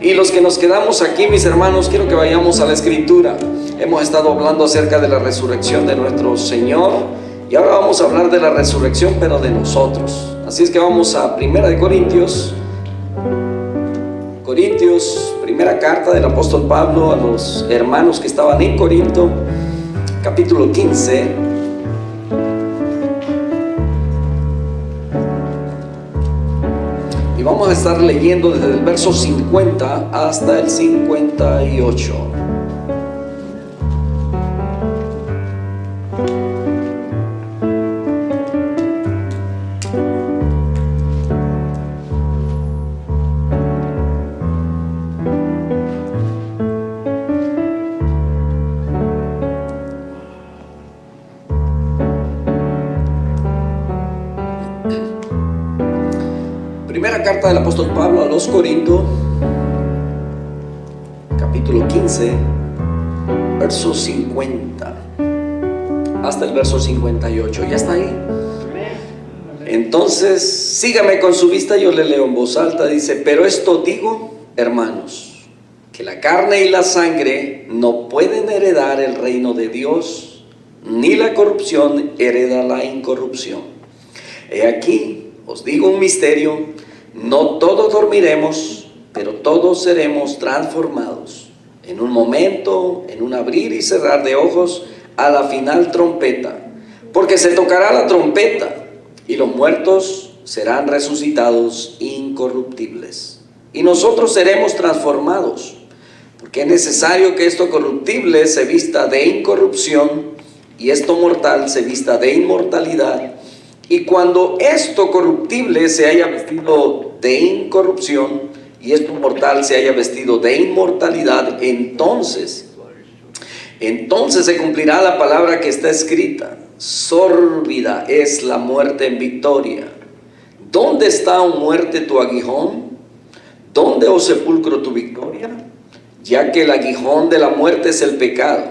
Y los que nos quedamos aquí, mis hermanos, quiero que vayamos a la Escritura. Hemos estado hablando acerca de la resurrección de nuestro Señor, y ahora vamos a hablar de la resurrección, pero de nosotros. Así es que vamos a Primera de Corintios, primera carta del apóstol Pablo a los hermanos que estaban en Corinto, capítulo 15. Y vamos a estar leyendo desde el verso 50 hasta el 58. Primera carta del apóstol Pablo a los Corintios, capítulo 15, verso 50 hasta el verso 58. ¿Ya está ahí? Entonces, sígame con su vista, yo le leo en voz alta. Dice: pero esto digo, hermanos, que la carne y la sangre no pueden heredar el reino de Dios, ni la corrupción hereda la incorrupción. He aquí, os digo un misterio: no todos dormiremos, pero todos seremos transformados, en un momento, en un abrir y cerrar de ojos, a la final trompeta. Porque se tocará la trompeta, y los muertos serán resucitados incorruptibles, y nosotros seremos transformados. Porque es necesario que esto corruptible se vista de incorrupción, y esto mortal se vista de inmortalidad. Y cuando esto corruptible se haya vestido de incorrupción, y esto mortal se haya vestido de inmortalidad, entonces se cumplirá la palabra que está escrita: sórbida es la muerte en victoria. ¿Dónde está, oh muerte, tu aguijón? ¿Dónde, oh sepulcro, tu victoria? Ya que el aguijón de la muerte es el pecado,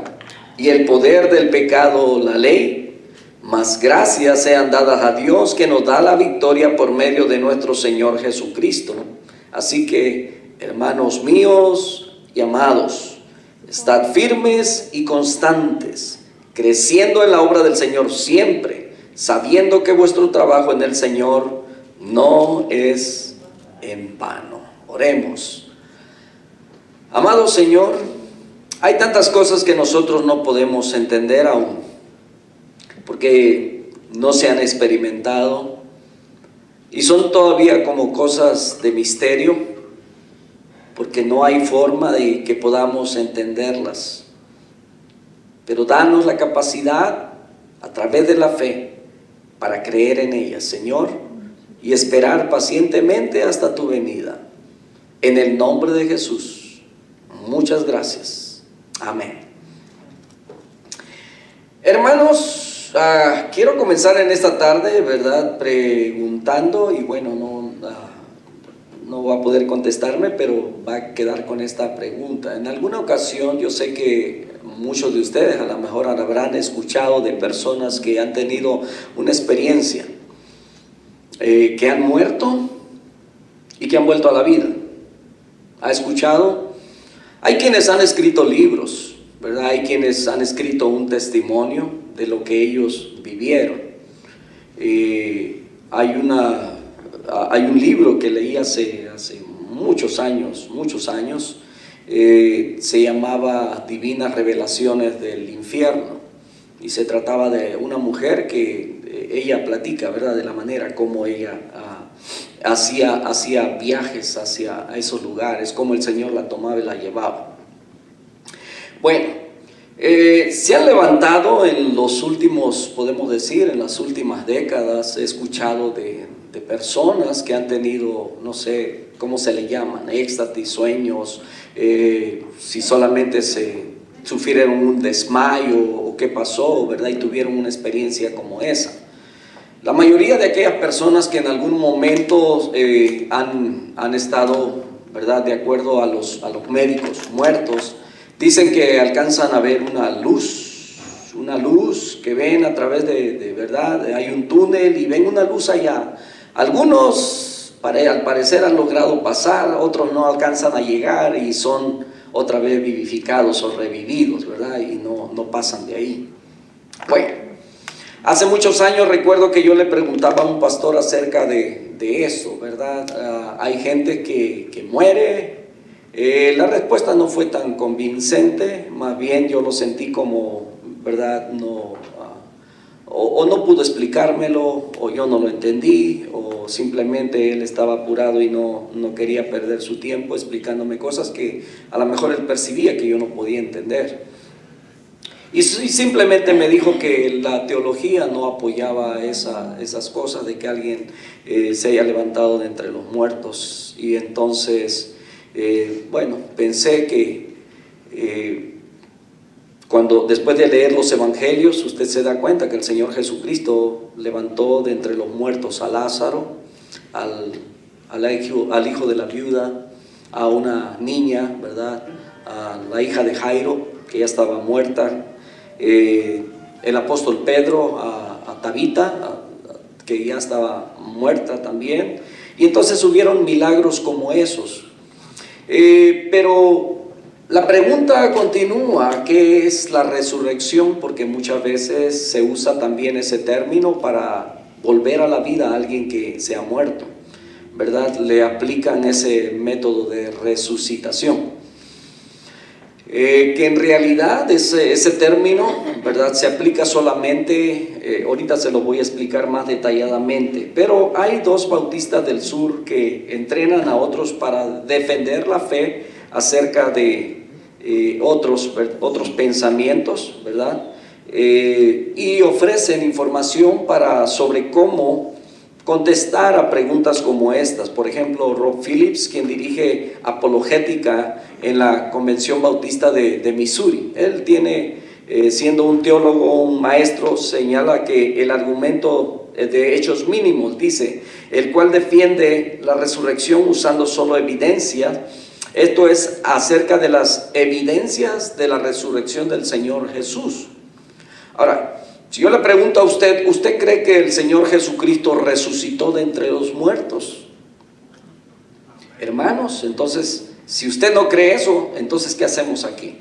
y el poder del pecado la ley. Mas gracias sean dadas a Dios, que nos da la victoria por medio de nuestro Señor Jesucristo. Así que, hermanos míos y amados, estad firmes y constantes, creciendo en la obra del Señor siempre, sabiendo que vuestro trabajo en el Señor no es en vano. Oremos. Amado Señor, hay tantas cosas que nosotros no podemos entender aún, porque no se han experimentado, y son todavía como cosas de misterio, porque no hay forma de que podamos entenderlas. Pero danos la capacidad, a través de la fe, para creer en ellas, Señor, y esperar pacientemente hasta tu venida. En el nombre de Jesús, muchas gracias. Amén. Hermanos, quiero comenzar en esta tarde, ¿verdad?, preguntando, y bueno, no va a poder contestarme, pero va a quedar con esta pregunta. En alguna ocasión, yo sé que muchos de ustedes a lo mejor habrán escuchado de personas que han tenido una experiencia, que han muerto y que han vuelto a la vida. ¿Ha escuchado? Hay quienes han escrito libros, ¿verdad? Hay quienes han escrito un testimonio de lo que ellos vivieron. Hay un libro que leí hace muchos años, se llamaba Divinas Revelaciones del Infierno, y se trataba de una mujer que ella platica, ¿verdad?, de la manera como ella hacía viajes hacia esos lugares, cómo el Señor la tomaba y la llevaba. Bueno, se han levantado en los últimos, podemos decir, en las últimas décadas, he escuchado de personas que han tenido, no sé cómo se le llaman, éxtasis, sueños, si solamente se sufrieron un desmayo o qué pasó, ¿verdad?, y tuvieron una experiencia como esa. La mayoría de aquellas personas que en algún momento han estado, ¿verdad?, de acuerdo a los médicos muertos, dicen que alcanzan a ver una luz que ven a través de verdad, hay un túnel y ven una luz allá. Algunos al parecer han logrado pasar, otros no alcanzan a llegar y son otra vez vivificados o revividos, ¿verdad? Y no pasan de ahí. Bueno, hace muchos años recuerdo que yo le preguntaba a un pastor acerca de eso, ¿verdad? Hay gente que muere. La respuesta no fue tan convincente, más bien yo lo sentí como, ¿verdad? O no pudo explicármelo, o yo no lo entendí, o simplemente él estaba apurado y no quería perder su tiempo explicándome cosas que a lo mejor él percibía que yo no podía entender. Y simplemente me dijo que la teología no apoyaba esas cosas de que alguien se haya levantado de entre los muertos. Y entonces, bueno, pensé que después de leer los evangelios, usted se da cuenta que el Señor Jesucristo levantó de entre los muertos a Lázaro, al hijo de la viuda, a una niña, ¿verdad? A la hija de Jairo, que ya estaba muerta, el apóstol Pedro a Tabita, que ya estaba muerta también. Y entonces hubieron milagros como esos. Pero la pregunta continúa, ¿qué es la resurrección? Porque muchas veces se usa también ese término para volver a la vida a alguien que se ha muerto, ¿verdad? Le aplican ese método de resucitación. Que en realidad ese término, ¿verdad?, se aplica solamente, ahorita se lo voy a explicar más detalladamente, pero hay dos bautistas del sur que entrenan a otros para defender la fe acerca de otros pensamientos, ¿verdad? Y ofrecen información sobre cómo contestar a preguntas como estas. Por ejemplo, Rob Phillips, quien dirige apologética en la Convención Bautista de Missouri, él tiene, siendo un teólogo, un maestro, señala que el argumento de hechos mínimos, dice, el cual defiende la resurrección usando solo evidencia. Esto es acerca de las evidencias de la resurrección del Señor Jesús. Ahora, si yo le pregunto a usted, ¿usted cree que el Señor Jesucristo resucitó de entre los muertos? Hermanos, entonces, si usted no cree eso, entonces ¿qué hacemos aquí?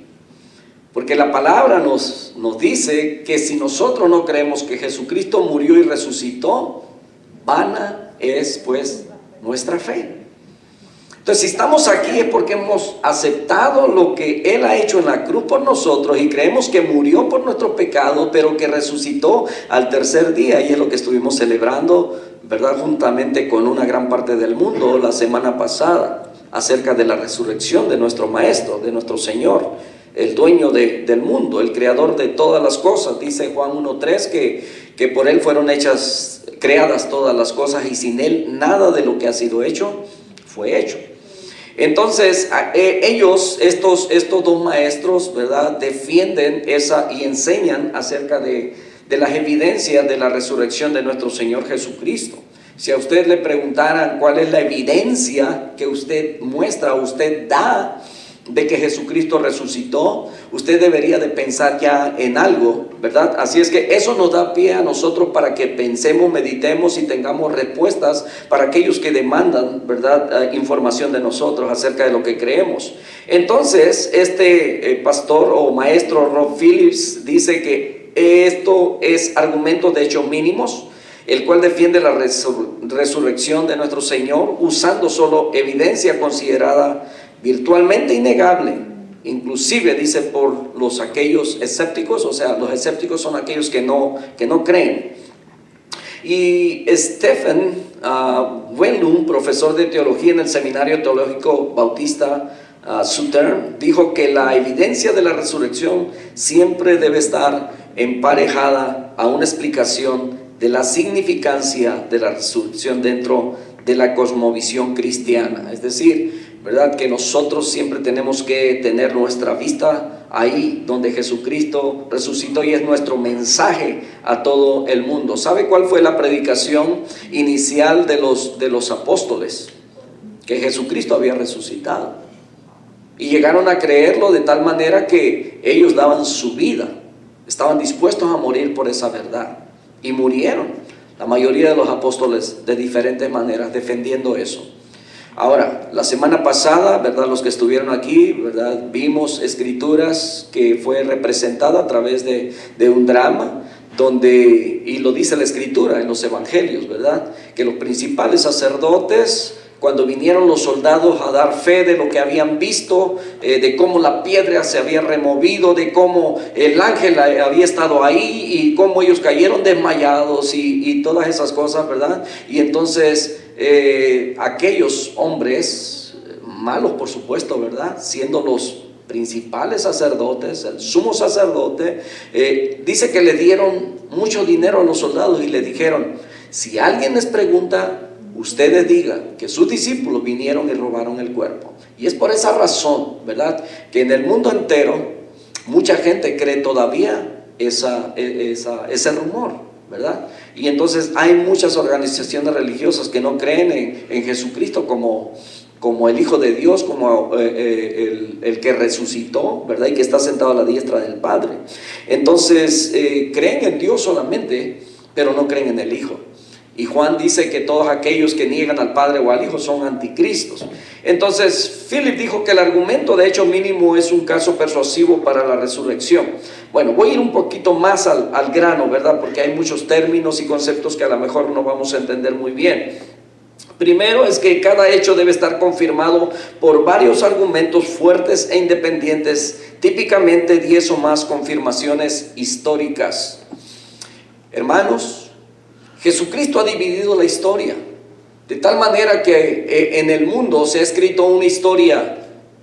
Porque la palabra nos dice que si nosotros no creemos que Jesucristo murió y resucitó, vana es pues nuestra fe. Entonces, si estamos aquí es porque hemos aceptado lo que Él ha hecho en la cruz por nosotros y creemos que murió por nuestro pecado, pero que resucitó al tercer día, y es lo que estuvimos celebrando, ¿verdad?, juntamente con una gran parte del mundo la semana pasada, acerca de la resurrección de nuestro Maestro, de nuestro Señor, el dueño del mundo, el creador de todas las cosas. Dice Juan 1:3 que por Él fueron creadas todas las cosas, y sin Él nada de lo que ha sido hecho fue hecho. Entonces, ellos, estos dos maestros, ¿verdad?, defienden y enseñan acerca de las evidencias de la resurrección de nuestro Señor Jesucristo. Si a usted le preguntaran cuál es la evidencia que usted muestra, usted da de que Jesucristo resucitó, usted debería de pensar ya en algo, ¿verdad? Así es que eso nos da pie a nosotros para que pensemos, meditemos y tengamos respuestas para aquellos que demandan, ¿verdad?, información de nosotros acerca de lo que creemos. Entonces, pastor o maestro Rob Phillips dice que esto es argumento de hechos mínimos, el cual defiende la resurrección de nuestro Señor usando solo evidencia considerada virtualmente innegable, inclusive dice por aquellos escépticos. O sea, los escépticos son aquellos que no creen. Y Stephen Wellum, profesor de teología en el Seminario Teológico Bautista Southern, dijo que la evidencia de la resurrección siempre debe estar emparejada a una explicación de la significancia de la resurrección dentro de la cosmovisión cristiana. Es decir, ¿verdad?, que nosotros siempre tenemos que tener nuestra vista ahí donde Jesucristo resucitó, y es nuestro mensaje a todo el mundo. ¿Sabe cuál fue la predicación inicial de los apóstoles? Que Jesucristo había resucitado, y llegaron a creerlo de tal manera que ellos daban su vida, estaban dispuestos a morir por esa verdad, y murieron. La mayoría de los apóstoles de diferentes maneras defendiendo eso. Ahora, la semana pasada, ¿verdad? Los que estuvieron aquí, ¿verdad? Vimos escrituras que fue representada a través de un drama, donde, y lo dice la escritura en los evangelios, ¿verdad? Que los principales sacerdotes, cuando vinieron los soldados a dar fe de lo que habían visto, de cómo la piedra se había removido, de cómo el ángel había estado ahí y cómo ellos cayeron desmayados y todas esas cosas, ¿verdad? Y entonces aquellos hombres, malos por supuesto, ¿verdad? Siendo los principales sacerdotes, el sumo sacerdote, dice que le dieron mucho dinero a los soldados y le dijeron: si alguien les pregunta, ustedes digan que sus discípulos vinieron y robaron el cuerpo. Y es por esa razón, ¿verdad?, que en el mundo entero mucha gente cree todavía ese rumor, ¿verdad? Y entonces hay muchas organizaciones religiosas que no creen en Jesucristo como el Hijo de Dios, como el que resucitó, ¿verdad? Y que está sentado a la diestra del Padre. Entonces creen en Dios solamente, pero no creen en el Hijo. Y Juan dice que todos aquellos que niegan al Padre o al Hijo son anticristos. Entonces Philip dijo que el argumento de hecho mínimo es un caso persuasivo para la resurrección. Bueno, voy a ir un poquito más al grano, ¿verdad? Porque hay muchos términos y conceptos que a lo mejor no vamos a entender muy bien. Primero es que cada hecho debe estar confirmado por varios argumentos fuertes e independientes, típicamente 10 o más confirmaciones históricas. Hermanos, Jesucristo ha dividido la historia, de tal manera que en el mundo se ha escrito una historia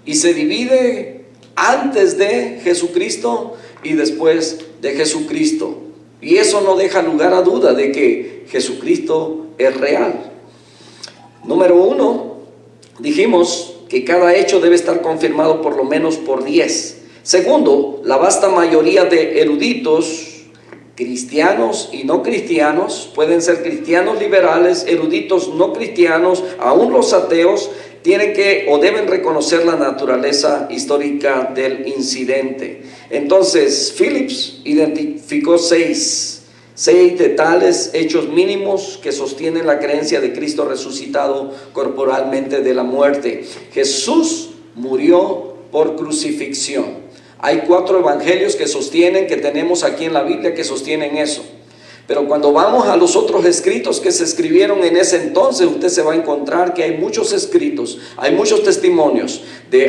y se divide antes de Jesucristo y después de Jesucristo. Y eso no deja lugar a duda de que Jesucristo es real. Número 1, dijimos que cada hecho debe estar confirmado por lo menos por 10. Segundo, la vasta mayoría de eruditos, cristianos y no cristianos, pueden ser cristianos liberales, eruditos no cristianos, aún los ateos, tienen que o deben reconocer la naturaleza histórica del incidente. Entonces, Phillips identificó seis de tales hechos mínimos que sostienen la creencia de Cristo resucitado corporalmente de la muerte. Jesús murió por crucifixión. Hay 4 evangelios que sostienen, que tenemos aquí en la Biblia, que sostienen eso. Pero cuando vamos a los otros escritos que se escribieron en ese entonces, usted se va a encontrar que hay muchos escritos, hay muchos testimonios,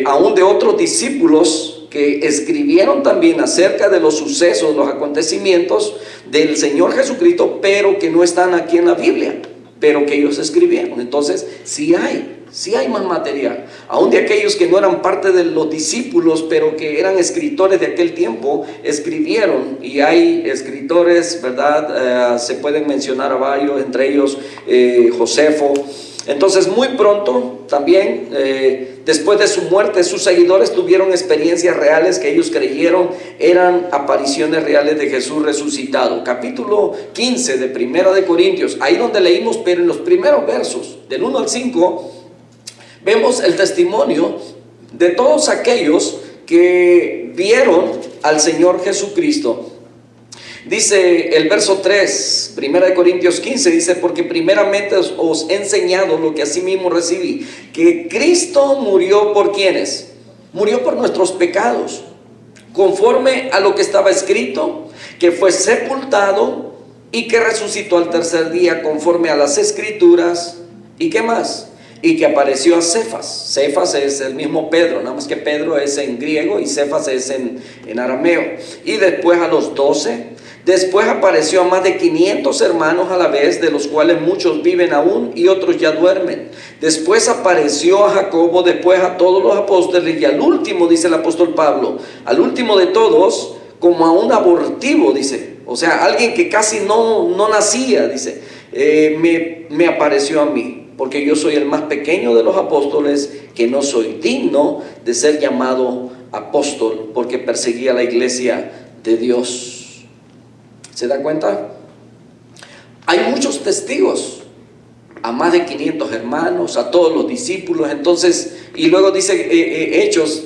aún de otros discípulos que escribieron también acerca de los sucesos, los acontecimientos del Señor Jesucristo, pero que no están aquí en la Biblia, pero que ellos escribieron. Entonces, sí hay más material, aún de aquellos que no eran parte de los discípulos, pero que eran escritores de aquel tiempo, escribieron, y hay escritores, ¿verdad? Se pueden mencionar a varios, entre ellos Josefo. Entonces muy pronto también, después de su muerte, sus seguidores tuvieron experiencias reales que ellos creyeron eran apariciones reales de Jesús resucitado. Capítulo 15 de Primera de Corintios, ahí donde leímos, pero en los primeros versos, del 1 al 5, vemos el testimonio de todos aquellos que vieron al Señor Jesucristo. Dice el verso 3, 1 Corintios 15, dice: porque primeramente os he enseñado lo que asimismo recibí, que Cristo murió por ¿quiénes? Murió por nuestros pecados, conforme a lo que estaba escrito, que fue sepultado y que resucitó al tercer día, conforme a las escrituras. ¿Y qué más? Y que apareció a Cefas. Cefas es el mismo Pedro, nada más que Pedro es en griego y Cefas es en arameo. Y después a los 12. Después apareció a más de 500 hermanos a la vez, de los cuales muchos viven aún y otros ya duermen. Después apareció a Jacobo, después a todos los apóstoles, y al último, dice el apóstol Pablo, al último de todos, como a un abortivo, dice, o sea, alguien que casi no nacía, dice, me apareció a mí, porque yo soy el más pequeño de los apóstoles, que no soy digno de ser llamado apóstol, porque perseguía la iglesia de Dios. ¿Se da cuenta? Hay muchos testigos, a más de 500 hermanos, a todos los discípulos. Entonces Y luego dice Hechos,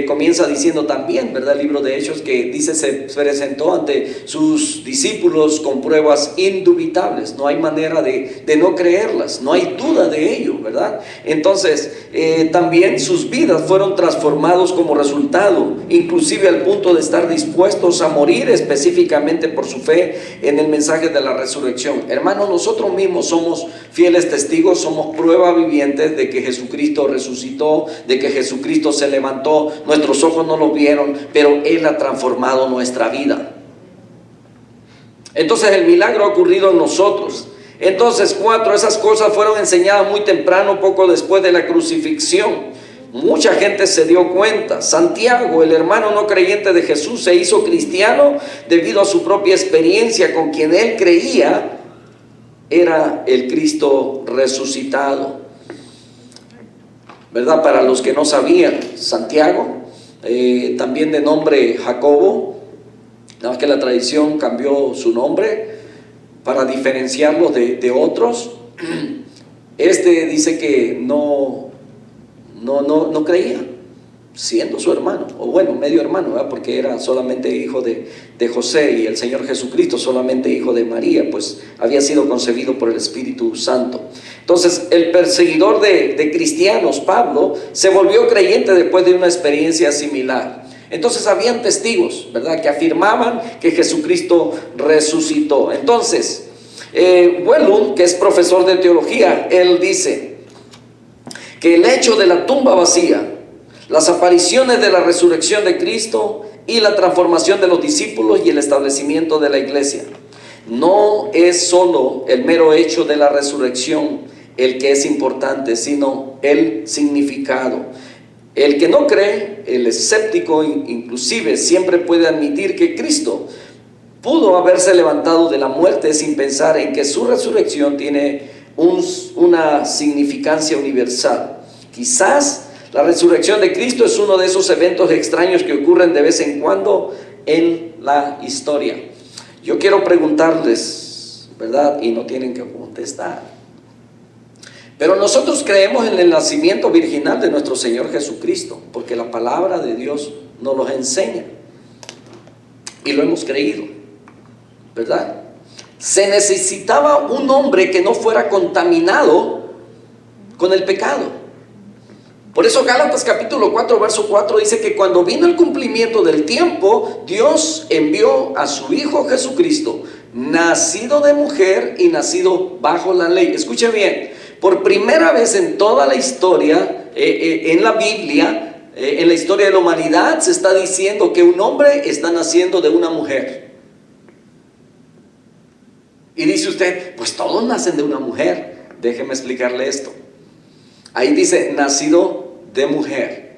comienza diciendo también, ¿verdad? El libro de Hechos, que dice se presentó ante sus discípulos con pruebas indubitables. No hay manera de no creerlas, no hay duda de ello, ¿verdad? Entonces también sus vidas fueron transformados como resultado, inclusive al punto de estar dispuestos a morir específicamente por su fe en el mensaje de la resurrección. Hermanos, nosotros mismos somos fieles testigos, somos prueba vivientes de que Jesucristo resucitó, de que Jesucristo se levantó. Nuestros ojos no lo vieron, pero Él ha transformado nuestra vida. Entonces el milagro ha ocurrido en nosotros. Entonces 4, esas cosas fueron enseñadas muy temprano, poco después de la crucifixión. Mucha gente se dio cuenta. Santiago, el hermano no creyente de Jesús, se hizo cristiano debido a su propia experiencia con quien él creía era el Cristo resucitado, ¿verdad? Para los que no sabían, Santiago, también de nombre Jacobo, nada más que la tradición cambió su nombre para diferenciarlo de otros. Este dice que no creía, siendo su hermano, o bueno, medio hermano, ¿verdad? Porque era solamente hijo de José, y el Señor Jesucristo solamente hijo de María, pues había sido concebido por el Espíritu Santo. Entonces el perseguidor de cristianos, Pablo, se volvió creyente después de una experiencia similar. Entonces habían testigos, ¿verdad?, que afirmaban que Jesucristo resucitó. Entonces Wellum, que es profesor de teología, él dice que el hecho de la tumba vacía, las apariciones de la resurrección de Cristo y la transformación de los discípulos y el establecimiento de la iglesia, no es solo el mero hecho de la resurrección el que es importante, sino el significado. El que no cree, el escéptico inclusive, siempre puede admitir que Cristo pudo haberse levantado de la muerte sin pensar en que su resurrección tiene una significancia universal. Quizás la resurrección de Cristo es uno de esos eventos extraños que ocurren de vez en cuando en la historia. Yo quiero preguntarles, ¿verdad? Y no tienen que contestar. Pero nosotros creemos en el nacimiento virginal de nuestro Señor Jesucristo, porque la palabra de Dios nos lo enseña. Y lo hemos creído, ¿verdad? Se necesitaba un hombre que no fuera contaminado con el pecado. Por eso Gálatas capítulo 4, verso 4 dice que cuando vino el cumplimiento del tiempo, Dios envió a su Hijo Jesucristo, nacido de mujer y nacido bajo la ley. Escuche bien, por primera vez en toda la historia, en la Biblia, en la historia de la humanidad, se está diciendo que un hombre está naciendo de una mujer. Y dice usted, pues todos nacen de una mujer. Déjeme explicarle esto. Ahí dice, nacido de mujer.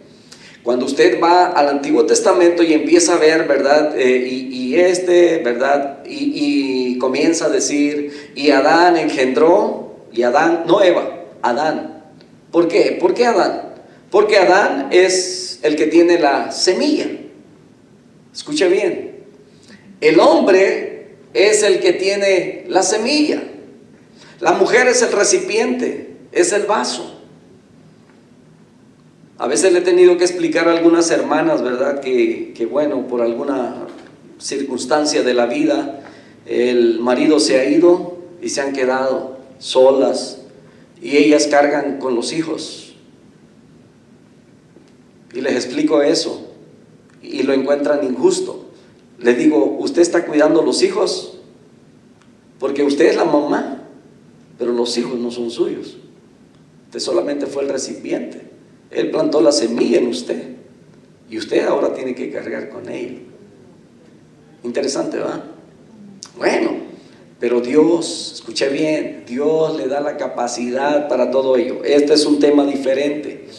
Cuando usted va al Antiguo Testamento y empieza a ver, ¿verdad? ¿Verdad? Y comienza a decir, y Adán engendró, y Adán, no Eva, Adán. ¿Por qué? ¿Por qué Adán? Porque Adán es el que tiene la semilla. Escuche bien. El hombre es el que tiene la semilla. La mujer es el recipiente, es el vaso. A veces le he tenido que explicar a algunas hermanas, ¿verdad? Que bueno, por alguna circunstancia de la vida, el marido se ha ido y se han quedado solas y ellas cargan con los hijos. Y les explico eso y lo encuentran injusto. Les digo, usted está cuidando a los hijos porque usted es la mamá, pero los hijos no son suyos. Usted solamente fue el recipiente. Él plantó la semilla en usted y usted ahora tiene que cargar con ella. Interesante, ¿verdad? Bueno, pero Dios, escuche bien, Dios le da la capacidad para todo ello. Este es un tema diferente.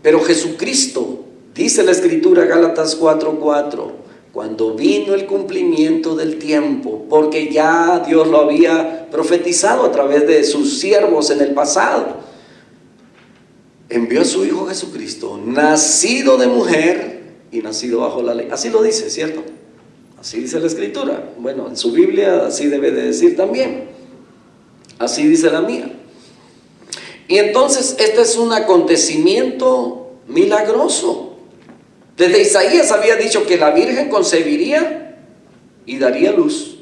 Pero Jesucristo, dice la Escritura, Gálatas 4:4, cuando vino el cumplimiento del tiempo, porque ya Dios lo había profetizado a través de sus siervos en el pasado, envió a su Hijo Jesucristo, nacido de mujer y nacido bajo la ley. Así lo dice, ¿cierto? Así dice la Escritura. Bueno, en su Biblia así debe de decir también. Así dice la mía. Y entonces este es un acontecimiento milagroso. Desde Isaías había dicho que la Virgen concebiría y daría luz.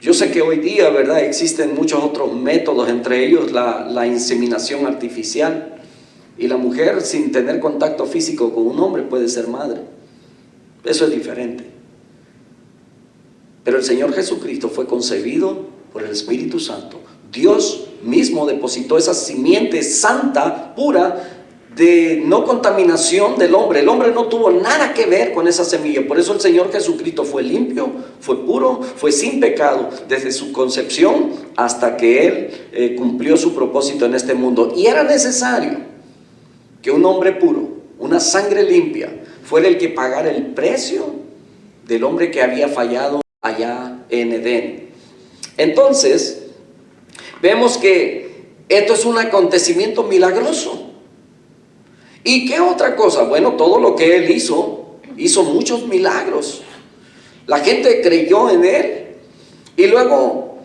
Yo sé que hoy día, ¿verdad?, existen muchos otros métodos, entre ellos la inseminación artificial. Y la mujer, sin tener contacto físico con un hombre, puede ser madre. Eso es diferente. Pero el Señor Jesucristo fue concebido por el Espíritu Santo. Dios mismo depositó esa simiente santa, pura, de no contaminación del hombre. El hombre no tuvo nada que ver con esa semilla. Por eso el Señor Jesucristo fue limpio, fue puro, fue sin pecado desde su concepción hasta que Él cumplió su propósito en este mundo. Y era necesario que un hombre puro, una sangre limpia, fuera el que pagara el precio del hombre que había fallado allá en Edén. Entonces, vemos que esto es un acontecimiento milagroso. ¿Y qué otra cosa? Bueno, todo lo que Él hizo muchos milagros. La gente creyó en Él. Y luego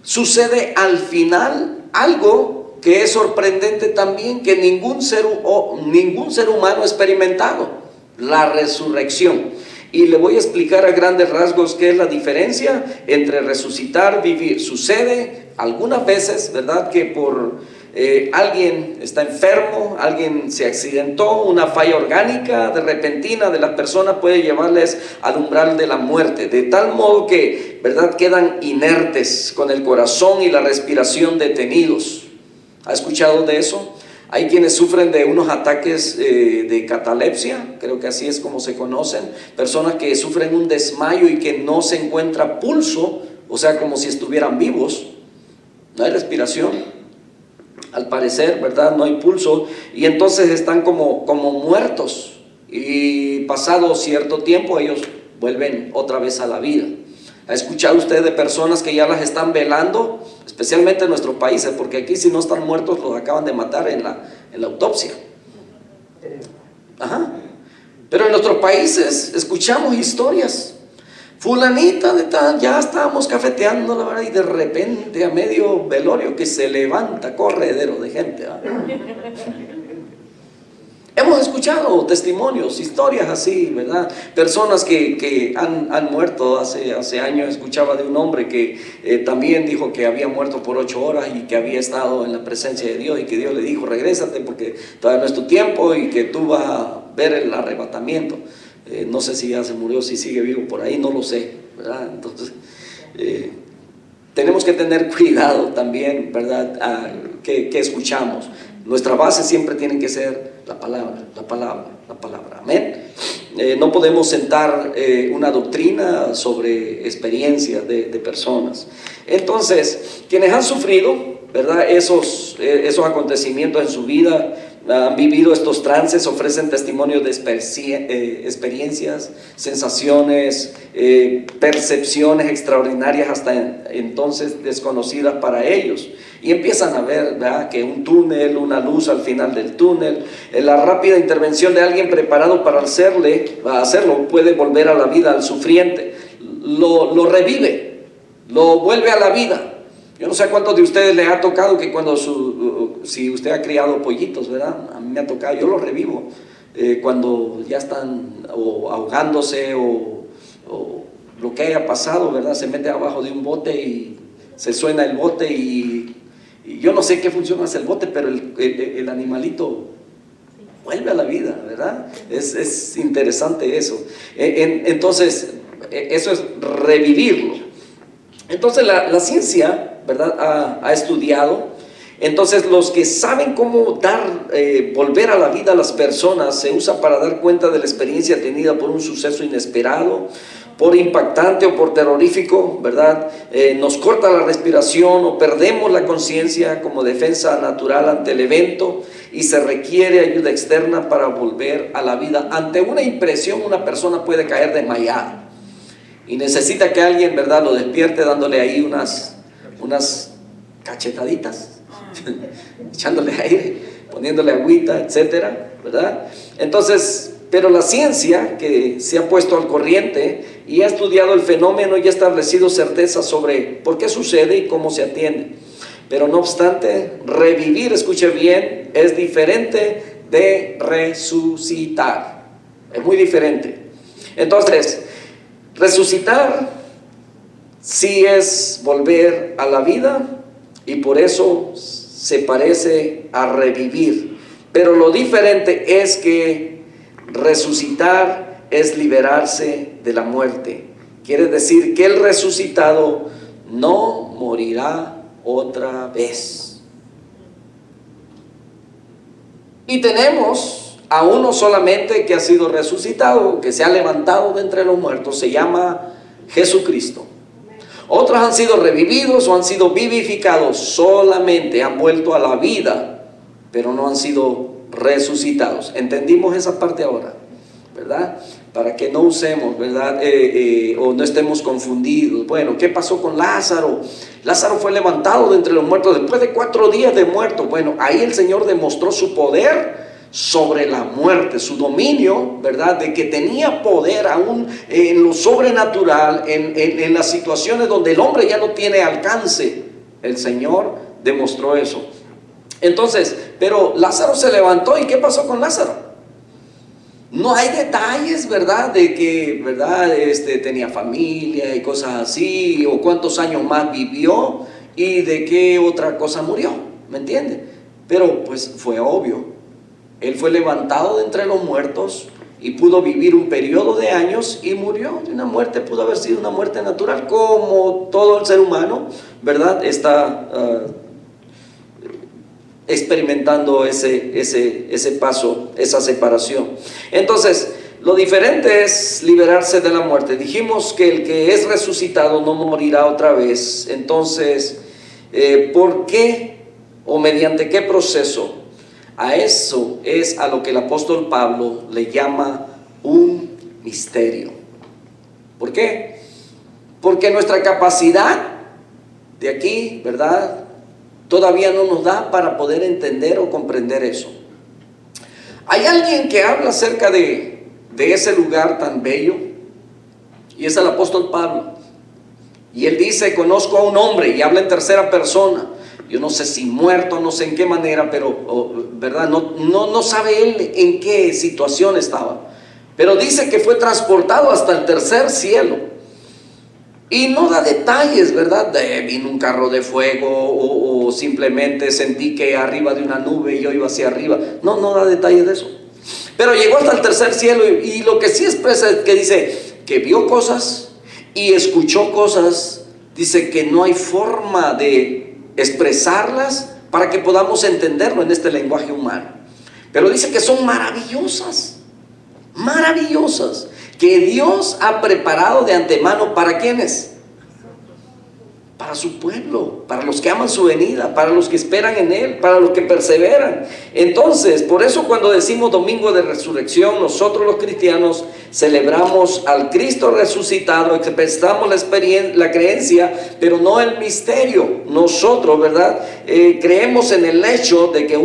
sucede al final algo que es sorprendente también, que ningún ser humano ha experimentado: la resurrección. Y le voy a explicar a grandes rasgos qué es la diferencia entre resucitar, vivir. Sucede algunas veces, ¿verdad?, que por alguien está enfermo, alguien se accidentó, una falla orgánica de repentina de las personas puede llevarles al umbral de la muerte, de tal modo que, ¿verdad?, quedan inertes, con el corazón y la respiración detenidos. ¿Ha escuchado de eso? Hay quienes sufren de unos ataques de catalepsia, creo que así es como se conocen, personas que sufren un desmayo y que no se encuentra pulso, o sea, como si estuvieran vivos, no hay respiración. Al parecer, ¿verdad?, no hay pulso, y entonces están como muertos, y pasado cierto tiempo ellos vuelven otra vez a la vida. ¿Ha escuchado usted de personas que ya las están velando? Especialmente en nuestros países, porque aquí si no están muertos los acaban de matar en la autopsia. Ajá. Pero en nuestros países escuchamos historias. Fulanita de tal, ya estábamos cafeteando, la verdad, y de repente a medio velorio que se levanta corredero de gente, ¿eh? Hemos escuchado testimonios, historias así, ¿verdad? Personas que han muerto. Hace años escuchaba de un hombre que también dijo que había muerto por 8 horas y que había estado en la presencia de Dios, y que Dios le dijo: regrésate porque todavía no es tu tiempo y que tú vas a ver el arrebatamiento. No sé si ya se murió, si sigue vivo por ahí, no lo sé, ¿verdad? Entonces, tenemos que tener cuidado también, ¿verdad?, que escuchamos. Nuestra base siempre tiene que ser la palabra, la palabra, la palabra. Amén. No podemos sentar una doctrina sobre experiencias de personas. Entonces, quienes han sufrido, ¿verdad?, esos acontecimientos en su vida, han vivido estos trances, ofrecen testimonios de experiencias, sensaciones, percepciones extraordinarias, hasta entonces desconocidas para ellos. Y empiezan a ver, ¿verdad?, que un túnel, una luz al final del túnel, la rápida intervención de alguien preparado para hacerlo puede volver a la vida al sufriente, lo revive, lo vuelve a la vida. Yo no sé a cuántos de ustedes les ha tocado que si usted ha criado pollitos, ¿verdad? A mí me ha tocado, yo los revivo cuando ya están o ahogándose o lo que haya pasado, ¿verdad? Se mete abajo de un bote y se suena el bote y yo no sé qué función hace el bote, pero el animalito vuelve a la vida, ¿verdad? Es interesante eso. Entonces, eso es revivirlo. Entonces la ciencia, ¿verdad?, ha estudiado. Entonces los que saben cómo volver a la vida a las personas, se usa para dar cuenta de la experiencia tenida por un suceso inesperado, por impactante o por terrorífico, ¿verdad? Nos corta la respiración o perdemos la conciencia como defensa natural ante el evento, y se requiere ayuda externa para volver a la vida. Ante una impresión, una persona puede caer desmayada y necesita que alguien, ¿verdad?, lo despierte dándole ahí unas cachetaditas, echándole aire, poniéndole agüita, etcétera, ¿verdad? Entonces, pero la ciencia, que se ha puesto al corriente y ha estudiado el fenómeno y ha establecido certeza sobre por qué sucede y cómo se atiende. Pero no obstante, revivir, escuche bien, es diferente de resucitar. Es muy diferente. Entonces, resucitar sí es volver a la vida y por eso se parece a revivir. Pero lo diferente es que resucitar es liberarse de la muerte. Quiere decir que el resucitado no morirá otra vez. Y tenemos a uno solamente que ha sido resucitado, que se ha levantado de entre los muertos, se llama Jesucristo. Otros han sido revividos o han sido vivificados, solamente han vuelto a la vida, pero no han sido resucitados. ¿Entendimos esa parte ahora? ¿Verdad? Para que no usemos, ¿verdad? O no estemos confundidos. Bueno, ¿qué pasó con Lázaro? Lázaro fue levantado de entre los muertos después de 4 días de muerto. Bueno, ahí el Señor demostró su poder sobre la muerte, su dominio, ¿verdad? De que tenía poder aún en lo sobrenatural, en las situaciones donde el hombre ya no tiene alcance. El Señor demostró eso. Entonces, pero Lázaro se levantó, ¿y qué pasó con Lázaro? No hay detalles, ¿verdad? De que, ¿verdad? Tenía familia y cosas así, o cuántos años más vivió y de qué otra cosa murió, ¿me entiende? Pero pues fue obvio. Él fue levantado de entre los muertos y pudo vivir un periodo de años y murió de una muerte, pudo haber sido una muerte natural, como todo el ser humano, ¿verdad? Está experimentando ese paso, esa separación. Entonces, lo diferente es liberarse de la muerte. Dijimos que el que es resucitado no morirá otra vez. Entonces, ¿por qué o mediante qué proceso? A eso es a lo que el apóstol Pablo le llama un misterio. ¿Por qué? Porque nuestra capacidad de aquí, ¿verdad?, todavía no nos da para poder entender o comprender eso. Hay alguien que habla acerca de ese lugar tan bello, y es el apóstol Pablo. Y él dice: conozco a un hombre, y habla en tercera persona. Yo no sé si muerto, no sé en qué manera, pero ¿verdad? No sabe él en qué situación estaba. Pero dice que fue transportado hasta el tercer cielo. Y no da detalles, ¿verdad? Vino un carro de fuego o simplemente sentí que arriba de una nube y yo iba hacia arriba. No da detalles de eso. Pero llegó hasta el tercer cielo y lo que sí expresa es que dice que vio cosas y escuchó cosas. Dice que no hay forma de expresarlas para que podamos entenderlo en este lenguaje humano. Pero dice que son maravillosas, maravillosas, que Dios ha preparado de antemano. ¿Para quiénes? Para su pueblo, para los que aman su venida, para los que esperan en Él, para los que perseveran. Entonces, por eso cuando decimos Domingo de Resurrección, nosotros los cristianos celebramos al Cristo resucitado, expresamos la creencia, pero no el misterio. Nosotros, ¿verdad? Creemos en el hecho de que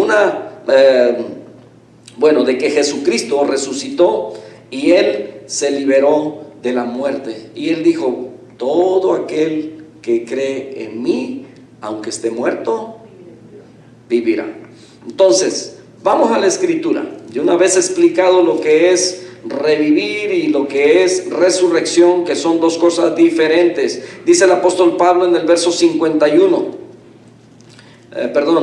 de que Jesucristo resucitó y Él se liberó de la muerte. Y Él dijo: todo aquel que cree en mí, aunque esté muerto, vivirá. Entonces, vamos a la escritura. Yo una vez he explicado lo que es revivir y lo que es resurrección, que son dos cosas diferentes. Dice el apóstol Pablo en el verso 51.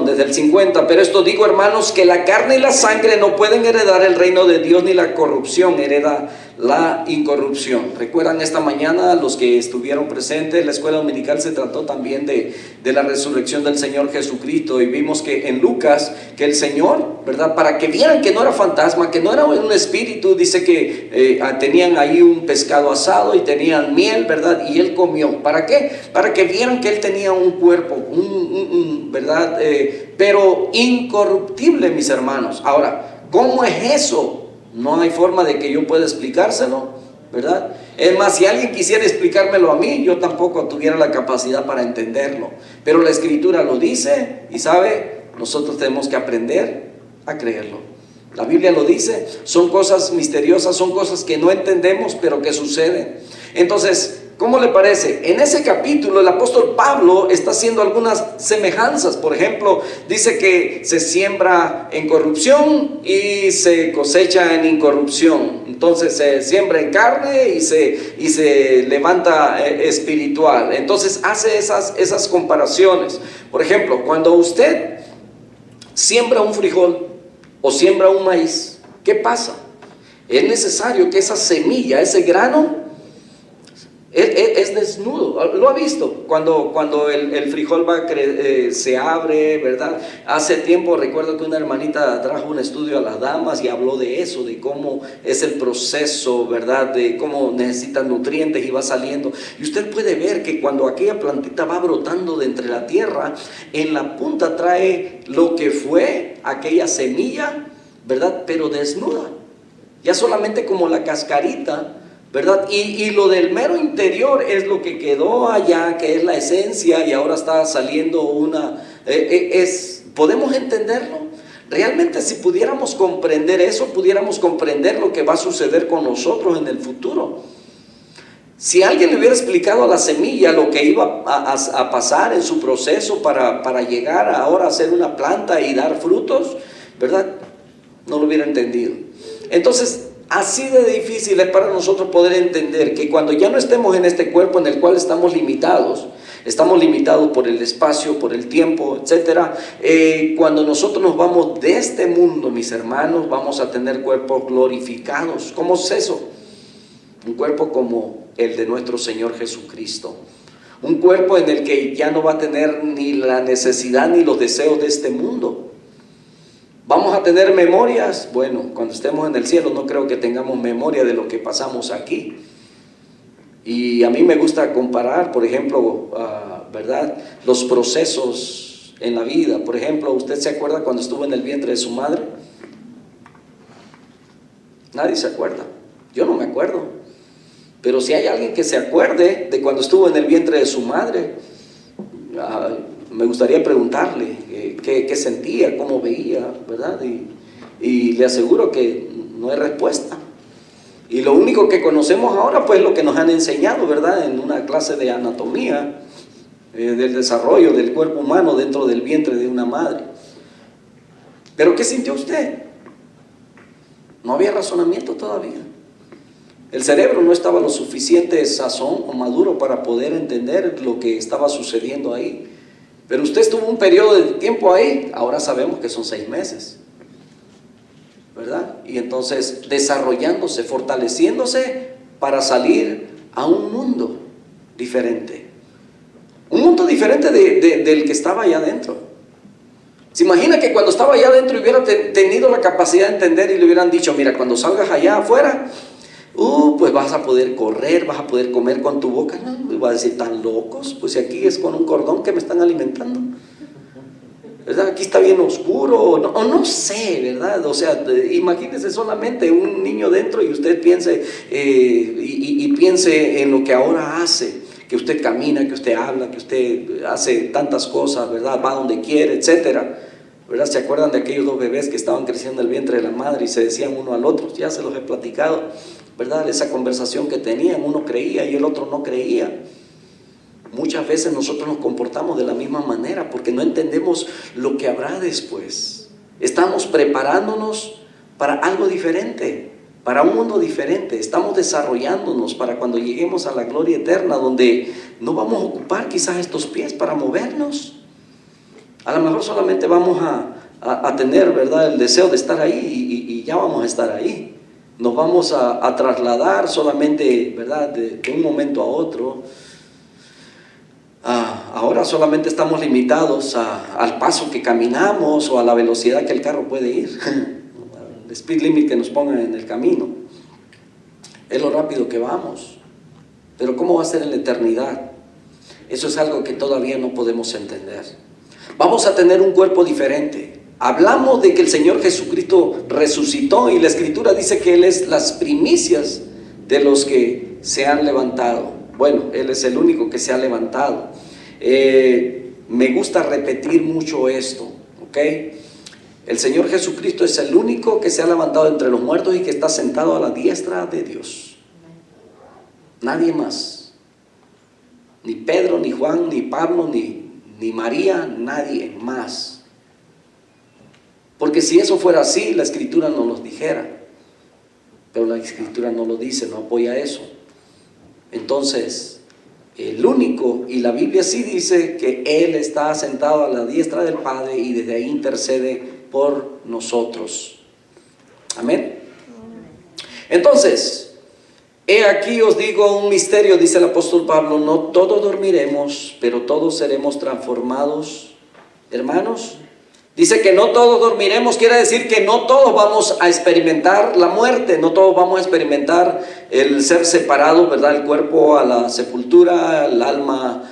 Desde el 50, pero esto digo, hermanos, que la carne y la sangre no pueden heredar el reino de Dios, ni la corrupción hereda la incorrupción. Recuerdan esta mañana, los que estuvieron presentes en la escuela dominical, se trató también de la resurrección del Señor Jesucristo, y vimos que en Lucas, que el Señor, ¿verdad?, para que vieran que no era fantasma, que no era un espíritu, dice que tenían ahí un pescado asado y tenían miel, ¿verdad?, y Él comió. ¿Para qué? Para que vieran que Él tenía un cuerpo, ¿verdad?, pero incorruptible, mis hermanos. Ahora, ¿cómo es eso? No hay forma de que yo pueda explicárselo, ¿verdad? Es más, si alguien quisiera explicármelo a mí, yo tampoco tuviera la capacidad para entenderlo. Pero la Escritura lo dice y, ¿sabe?, nosotros tenemos que aprender a creerlo. La Biblia lo dice, son cosas misteriosas, son cosas que no entendemos, pero que suceden. Entonces, ¿Cómo le parece? En ese capítulo el apóstol Pablo está haciendo algunas semejanzas. Por ejemplo, dice que se siembra en corrupción y se cosecha en incorrupción. Entonces se siembra en carne y se levanta espiritual. Entonces hace esas comparaciones. Por ejemplo, cuando usted siembra un frijol o siembra un maíz, ¿qué pasa? Es necesario que esa semilla, ese grano, es desnudo. Lo ha visto cuando el frijol se abre, ¿verdad? Hace tiempo recuerdo que una hermanita trajo un estudio a las damas y habló de eso, de cómo es el proceso, ¿verdad? De cómo necesitan nutrientes y va saliendo. Y usted puede ver que cuando aquella plantita va brotando de entre la tierra, en la punta trae lo que fue aquella semilla, ¿verdad? Pero desnuda, ya solamente como la cascarita, ¿verdad? Y lo del mero interior es lo que quedó allá, que es la esencia, y ahora está saliendo ¿podemos entenderlo? Realmente, si pudiéramos comprender eso, pudiéramos comprender lo que va a suceder con nosotros en el futuro. Si alguien le hubiera explicado a la semilla lo que iba a pasar en su proceso para llegar ahora a ser una planta y dar frutos, ¿verdad? No lo hubiera entendido. Entonces, así de difícil es para nosotros poder entender que cuando ya no estemos en este cuerpo en el cual estamos limitados por el espacio, por el tiempo, etcétera. Cuando nosotros nos vamos de este mundo, mis hermanos, vamos a tener cuerpos glorificados. ¿Cómo es eso? Un cuerpo como el de nuestro Señor Jesucristo. Un cuerpo en el que ya no va a tener ni la necesidad ni los deseos de este mundo. ¿Vamos a tener memorias? Bueno, cuando estemos en el cielo no creo que tengamos memoria de lo que pasamos aquí. Y a mí me gusta comparar, por ejemplo, ¿verdad? Los procesos en la vida. Por ejemplo, ¿usted se acuerda cuando estuvo en el vientre de su madre? Nadie se acuerda. Yo no me acuerdo. Pero si hay alguien que se acuerde de cuando estuvo en el vientre de su madre, me gustaría preguntarle qué sentía, cómo veía, ¿verdad? Y le aseguro que no hay respuesta. Y lo único que conocemos ahora, pues lo que nos han enseñado, ¿verdad? En una clase de anatomía, del desarrollo del cuerpo humano dentro del vientre de una madre. ¿Pero qué sintió usted? No había razonamiento todavía. El cerebro no estaba lo suficiente sazón o maduro para poder entender lo que estaba sucediendo ahí. Pero usted estuvo un periodo de tiempo ahí, ahora sabemos que son 6 meses, ¿verdad? Y entonces desarrollándose, fortaleciéndose para salir a un mundo diferente. Un mundo diferente del que estaba allá adentro. ¿Se imagina que cuando estaba allá adentro hubiera tenido la capacidad de entender y le hubieran dicho, mira, cuando salgas allá afuera, pues vas a poder correr, vas a poder comer con tu boca? No, y va a decir, ¿tan locos? Pues si aquí es con un cordón que me están alimentando, ¿verdad? Aquí está bien oscuro, o no sé, ¿verdad? O sea, imagínese solamente un niño dentro y usted piense, y piense en lo que ahora hace, que usted camina, que usted habla, que usted hace tantas cosas, ¿verdad? Va donde quiere, etcétera, ¿verdad? ¿Se acuerdan de aquellos 2 bebés que estaban creciendo en el vientre de la madre y se decían uno al otro? Ya se los he platicado, ¿verdad? Esa conversación que tenían, uno creía y el otro no creía. Muchas veces nosotros nos comportamos de la misma manera porque no entendemos lo que habrá después. Estamos preparándonos para algo diferente, para un mundo diferente. Estamos desarrollándonos para cuando lleguemos a la gloria eterna, donde no vamos a ocupar quizás estos pies para movernos. A lo mejor solamente vamos a tener, ¿verdad?, el deseo de estar ahí y ya vamos a estar ahí. Nos vamos a trasladar solamente, ¿verdad?, de un momento a otro. Ahora solamente estamos limitados al paso que caminamos o a la velocidad que el carro puede ir. El speed limit que nos pongan en el camino. Es lo rápido que vamos. Pero ¿cómo va a ser en la eternidad? Eso es algo que todavía no podemos entender. Vamos a tener un cuerpo diferente. Hablamos de que el Señor Jesucristo resucitó y la Escritura dice que Él es las primicias de los que se han levantado. Bueno, Él es el único que se ha levantado. Me gusta repetir mucho esto, ¿ok? El Señor Jesucristo es el único que se ha levantado entre los muertos y que está sentado a la diestra de Dios. Nadie más. Ni Pedro, ni Juan, ni Pablo, ni María, nadie más. Porque si eso fuera así, la Escritura no los dijera. Pero la Escritura no lo dice, no apoya eso. Entonces, el único, y la Biblia sí dice que Él está sentado a la diestra del Padre y desde ahí intercede por nosotros. Amén. Entonces, he aquí os digo un misterio, dice el apóstol Pablo: no todos dormiremos, pero todos seremos transformados. Hermanos, dice que no todos dormiremos, quiere decir que no todos vamos a experimentar la muerte, no todos vamos a experimentar el ser separado, ¿verdad? El cuerpo a la sepultura, el alma,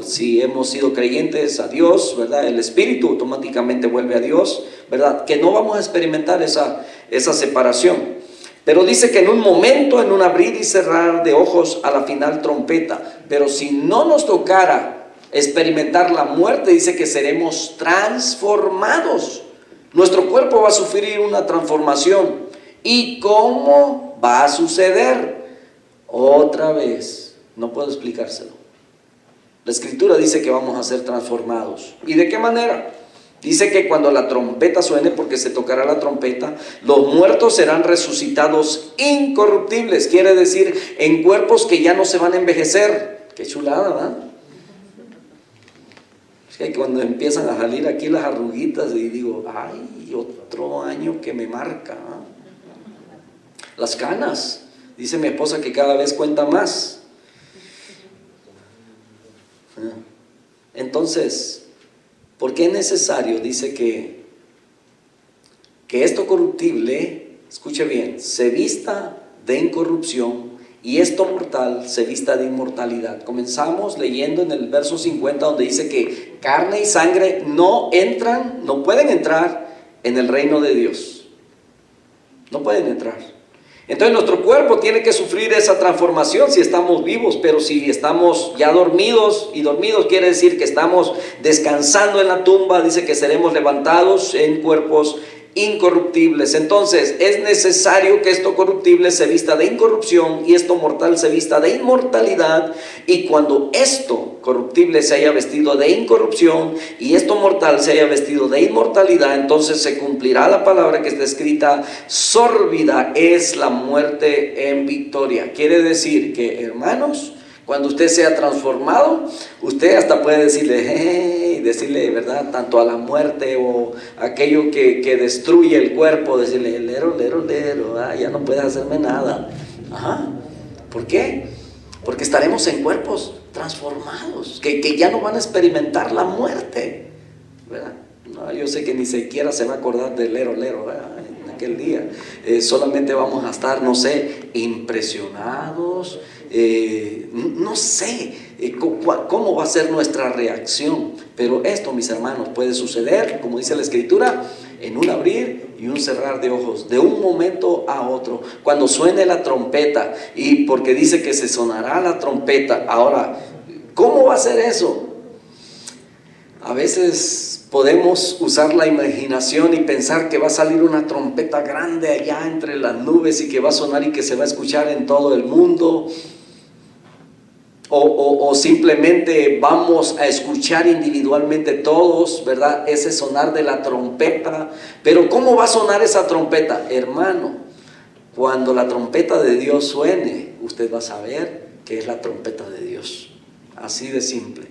si hemos sido creyentes, a Dios, ¿verdad? El espíritu automáticamente vuelve a Dios, ¿verdad? Que no vamos a experimentar esa separación. Pero dice que en un momento, en un abrir y cerrar de ojos, a la final trompeta. Pero si no nos tocara experimentar la muerte, dice que seremos transformados. Nuestro cuerpo va a sufrir una transformación. ¿Y cómo va a suceder? Otra vez, no puedo explicárselo. La Escritura dice que vamos a ser transformados. ¿Y de qué manera? Dice que cuando la trompeta suene, porque se tocará la trompeta, los muertos serán resucitados incorruptibles. Quiere decir, en cuerpos que ya no se van a envejecer. Qué chulada, ¿verdad? Es que cuando empiezan a salir aquí las arruguitas y digo, ay, otro año que me marca, ¿no? Las canas, dice mi esposa que cada vez cuenta más. Entonces, ¿por qué es necesario? Dice que esto corruptible, escuche bien, se vista de incorrupción y esto mortal se vista de inmortalidad. Comenzamos leyendo en el verso 50 donde dice que carne y sangre no pueden entrar en el reino de Dios. No pueden entrar. Entonces nuestro cuerpo tiene que sufrir esa transformación si estamos vivos, pero si estamos ya dormidos, y dormidos quiere decir que estamos descansando en la tumba, dice que seremos levantados en cuerpos incorruptibles. Entonces es necesario que esto corruptible se vista de incorrupción y esto mortal se vista de inmortalidad, y cuando esto corruptible se haya vestido de incorrupción y esto mortal se haya vestido de inmortalidad, entonces se cumplirá la palabra que está escrita: sórbida es la muerte en victoria. Quiere decir que, hermanos, cuando usted sea transformado, usted hasta puede decirle, hey, decirle, ¿verdad? Tanto a la muerte o aquello que destruye el cuerpo, decirle, lero, ya no puedes hacerme nada. Ajá. ¿Por qué? Porque estaremos en cuerpos transformados, que ya no van a experimentar la muerte, ¿verdad? No, yo sé que ni siquiera se va a acordar del lero, ¿verdad? En aquel día. Solamente vamos a estar, no sé, impresionados. No sé cómo va a ser nuestra reacción, pero esto, mis hermanos, puede suceder, como dice la Escritura, en un abrir y un cerrar de ojos, de un momento a otro, cuando suene la trompeta. Y porque dice que se sonará la trompeta. Ahora, ¿cómo va a ser eso? A veces podemos usar la imaginación y pensar que va a salir una trompeta grande allá entre las nubes y que va a sonar y que se va a escuchar en todo el mundo. O simplemente vamos a escuchar individualmente todos, ¿verdad? Ese sonar de la trompeta. Pero ¿cómo va a sonar esa trompeta? Hermano, cuando la trompeta de Dios suene, usted va a saber que es la trompeta de Dios. Así de simple,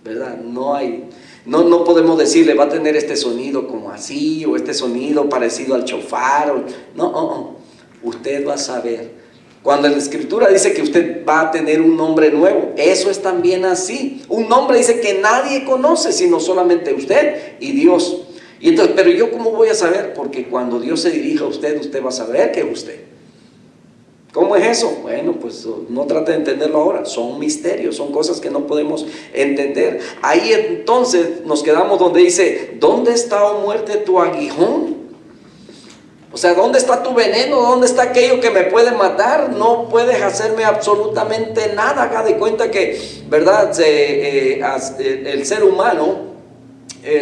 ¿verdad? No podemos decirle va a tener este sonido como así, o este sonido parecido al chofar. No. Usted va a saber. Cuando la Escritura dice que usted va a tener un nombre nuevo, eso es también así. Un nombre dice que nadie conoce, sino solamente usted y Dios. Y entonces, pero yo ¿cómo voy a saber? Porque cuando Dios se dirija a usted, usted va a saber que es usted. ¿Cómo es eso? Bueno, pues no trate de entenderlo ahora. Son misterios, son cosas que no podemos entender. Ahí entonces nos quedamos donde dice, ¿dónde está, oh muerte, tu aguijón? O sea, ¿dónde está tu veneno? ¿Dónde está aquello que me puede matar? No puedes hacerme absolutamente nada. Haga de cuenta que, ¿verdad? El ser humano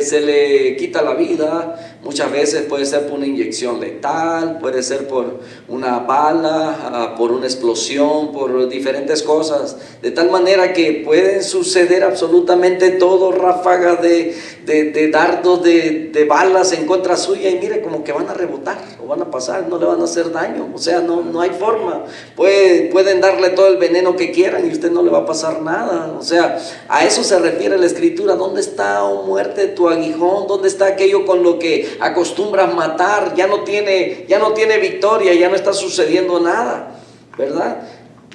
se le quita la vida, Muchas veces puede ser por una inyección letal, puede ser por una bala, por una explosión, por diferentes cosas. De tal manera que pueden suceder absolutamente todo, ráfagas de dardos, de balas en contra suya. Y mire, como que van a rebotar o van a pasar, no le van a hacer daño. O sea, no hay forma. Pueden darle todo el veneno que quieran y a usted no le va a pasar nada. O sea, a eso se refiere la Escritura. ¿Dónde está, oh muerte, tu aguijón? ¿Dónde está aquello con lo que acostumbras matar? Ya no tiene victoria, ya no está sucediendo nada, ¿verdad?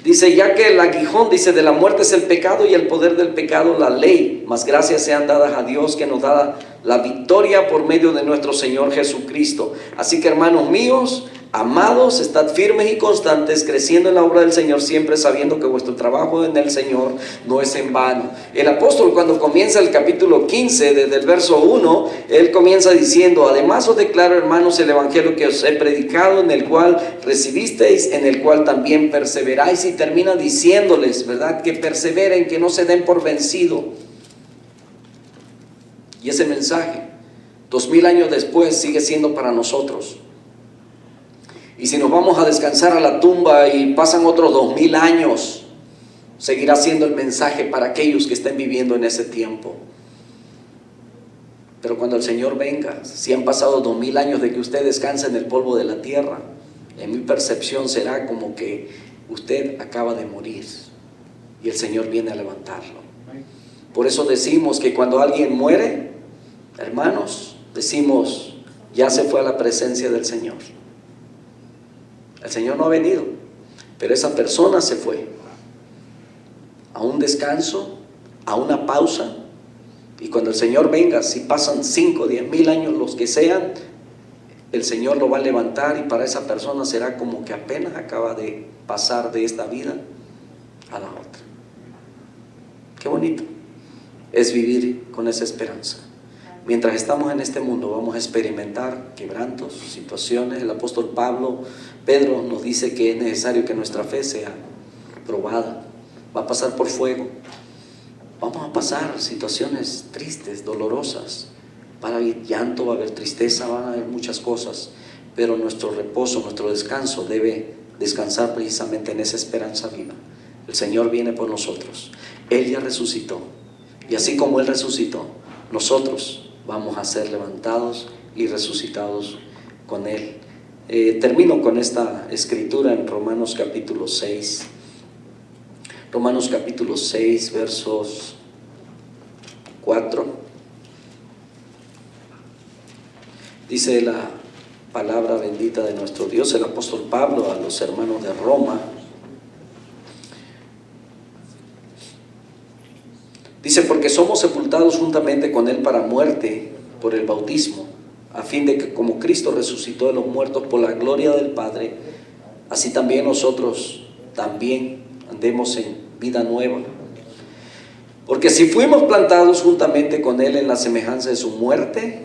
Dice, ya que el aguijón, dice, de la muerte es el pecado y el poder del pecado la ley, mas gracias sean dadas a Dios que nos da la victoria por medio de nuestro Señor Jesucristo. Así que, hermanos míos, amados, estad firmes y constantes, creciendo en la obra del Señor, siempre sabiendo que vuestro trabajo en el Señor no es en vano. El apóstol, cuando comienza el capítulo 15, desde el verso 1, él comienza diciendo, además os declaro, hermanos, el evangelio que os he predicado, en el cual recibisteis, en el cual también perseveráis, y termina diciéndoles, ¿verdad?, que perseveren, que no se den por vencido. Y ese mensaje, 2000 años después, sigue siendo para nosotros. Y si nos vamos a descansar a la tumba y pasan otros 2000 años, seguirá siendo el mensaje para aquellos que estén viviendo en ese tiempo. Pero cuando el Señor venga, si han pasado 2000 años de que usted descansa en el polvo de la tierra, en mi percepción será como que usted acaba de morir y el Señor viene a levantarlo. Por eso decimos que cuando alguien muere, hermanos, decimos, ya se fue a la presencia del Señor. El Señor no ha venido, pero esa persona se fue a un descanso, a una pausa. Y cuando el Señor venga, si pasan 5, 10 mil años, los que sean, el Señor lo va a levantar y para esa persona será como que apenas acaba de pasar de esta vida a la otra. Qué bonito es vivir con esa esperanza. Mientras estamos en este mundo vamos a experimentar quebrantos, situaciones. El apóstol Pedro nos dice que es necesario que nuestra fe sea probada. Va a pasar por fuego. Vamos a pasar situaciones tristes, dolorosas. Va a haber llanto, va a haber tristeza, van a haber muchas cosas. Pero nuestro reposo, nuestro descanso debe descansar precisamente en esa esperanza viva. El Señor viene por nosotros. Él ya resucitó. Y así como Él resucitó, nosotros vamos a ser levantados y resucitados con Él. Termino con esta escritura en Romanos capítulo 6. Romanos capítulo 6, versos 4. Dice la palabra bendita de nuestro Dios, el apóstol Pablo, a los hermanos de Roma. Dice, porque somos sepultados juntamente con Él para muerte por el bautismo, a fin de que como Cristo resucitó de los muertos por la gloria del Padre, así también nosotros también andemos en vida nueva. Porque si fuimos plantados juntamente con Él en la semejanza de su muerte,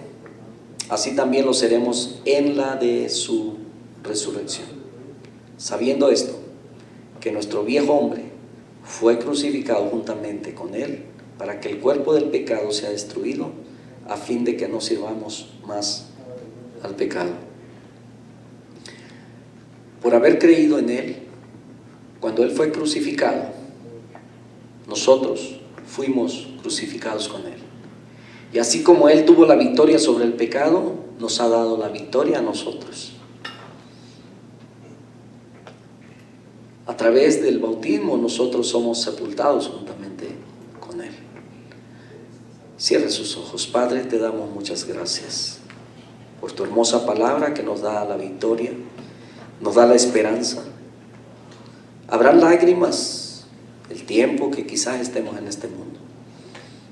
así también lo seremos en la de su resurrección. Sabiendo esto, que nuestro viejo hombre fue crucificado juntamente con Él, para que el cuerpo del pecado sea destruido, a fin de que no sirvamos más al pecado. Por haber creído en Él, cuando Él fue crucificado, nosotros fuimos crucificados con Él. Y así como Él tuvo la victoria sobre el pecado, nos ha dado la victoria a nosotros. A través del bautismo nosotros somos sepultados juntamente con Él. Cierre sus ojos. Padre, te damos muchas gracias por tu hermosa palabra que nos da la victoria, nos da la esperanza. Habrán lágrimas el tiempo que quizás estemos en este mundo,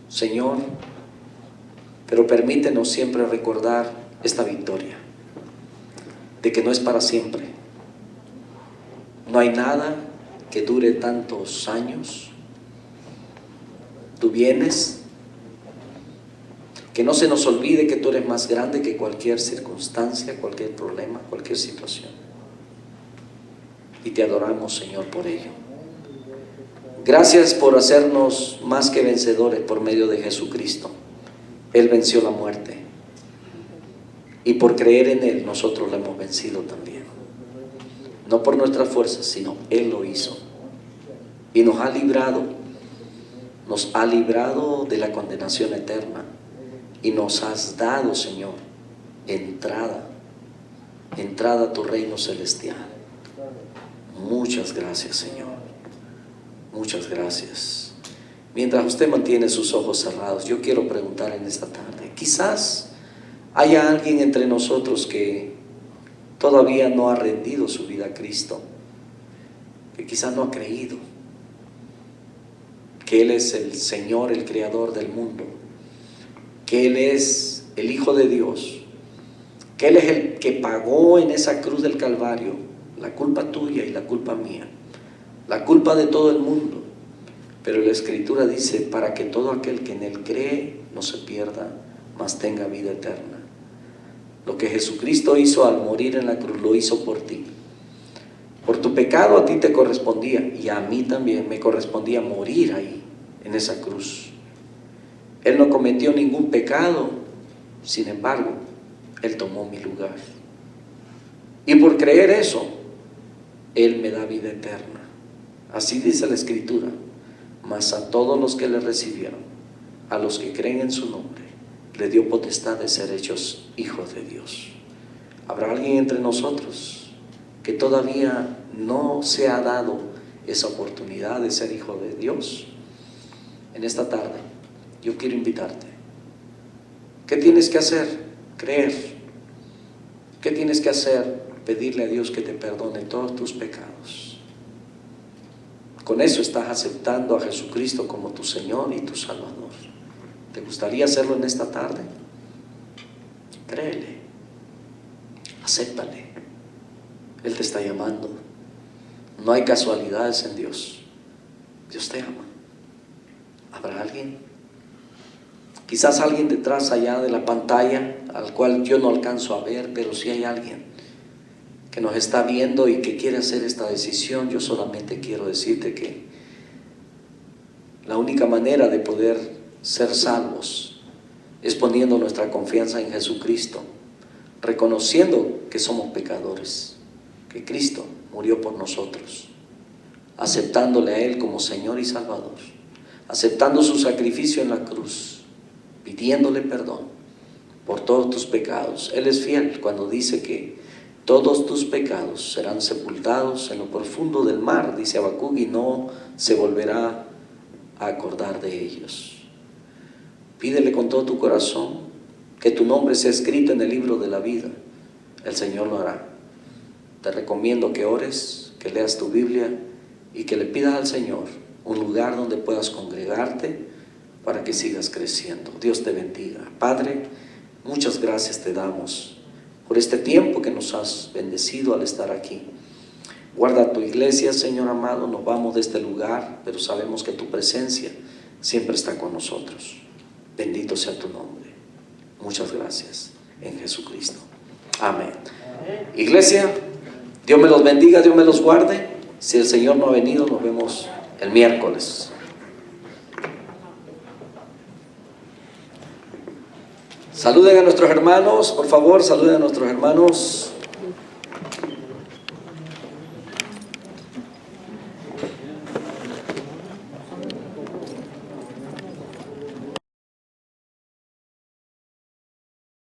Señor, pero permítenos siempre recordar esta victoria, de que no es para siempre. No hay nada que dure tantos años. Tú vienes. Que no se nos olvide que tú eres más grande que cualquier circunstancia, cualquier problema, cualquier situación. Y te adoramos, Señor, por ello. Gracias por hacernos más que vencedores por medio de Jesucristo. Él venció la muerte. Y por creer en Él, nosotros lo hemos vencido también. No por nuestras fuerzas, sino Él lo hizo. Y nos ha librado de la condenación eterna. Y nos has dado, Señor, entrada a tu reino celestial. Muchas gracias, Señor. Muchas gracias. Mientras usted mantiene sus ojos cerrados, yo quiero preguntar en esta tarde, quizás haya alguien entre nosotros que todavía no ha rendido su vida a Cristo, que quizás no ha creído que Él es el Señor, el Creador del mundo, que Él es el Hijo de Dios, que Él es el que pagó en esa cruz del Calvario la culpa tuya y la culpa mía, la culpa de todo el mundo. Pero la Escritura dice, para que todo aquel que en Él cree no se pierda, mas tenga vida eterna. Lo que Jesucristo hizo al morir en la cruz, lo hizo por ti. Por tu pecado a ti te correspondía, y a mí también me correspondía morir ahí, en esa cruz. Él no cometió ningún pecado, sin embargo, Él tomó mi lugar. Y por creer eso, Él me da vida eterna. Así dice la Escritura. Mas a todos los que le recibieron, a los que creen en su nombre, le dio potestad de ser hechos hijos de Dios. ¿Habrá alguien entre nosotros que todavía no se ha dado esa oportunidad de ser hijo de Dios? En esta tarde yo quiero invitarte. ¿Qué tienes que hacer? Creer. ¿Qué tienes que hacer? Pedirle a Dios que te perdone todos tus pecados. Con eso estás aceptando a Jesucristo como tu Señor y tu Salvador. ¿Te gustaría hacerlo en esta tarde? Créele, acéptale. Él te está llamando. No hay casualidades en Dios. Dios te ama. ¿Habrá alguien? Quizás alguien detrás allá de la pantalla, al cual yo no alcanzo a ver, pero sí hay alguien que nos está viendo y que quiere hacer esta decisión. Yo solamente quiero decirte que la única manera de poder ser salvos es poniendo nuestra confianza en Jesucristo, reconociendo que somos pecadores, que Cristo murió por nosotros, aceptándole a Él como Señor y Salvador, aceptando su sacrificio en la cruz, pidiéndole perdón por todos tus pecados. Él es fiel cuando dice que todos tus pecados serán sepultados en lo profundo del mar, dice Habacuc, y no se volverá a acordar de ellos. Pídele con todo tu corazón que tu nombre sea escrito en el libro de la vida. El Señor lo hará. Te recomiendo que ores, que leas tu Biblia y que le pidas al Señor un lugar donde puedas congregarte para que sigas creciendo. Dios te bendiga. Padre, muchas gracias te damos por este tiempo que nos has bendecido al estar aquí. Guarda tu iglesia, Señor amado. Nos vamos de este lugar, pero sabemos que tu presencia siempre está con nosotros. Bendito sea tu nombre. Muchas gracias en Jesucristo. Amén. Iglesia, Dios me los bendiga, Dios me los guarde. Si el Señor no ha venido, nos vemos el miércoles. Saluden a nuestros hermanos, por favor, saluden a nuestros hermanos.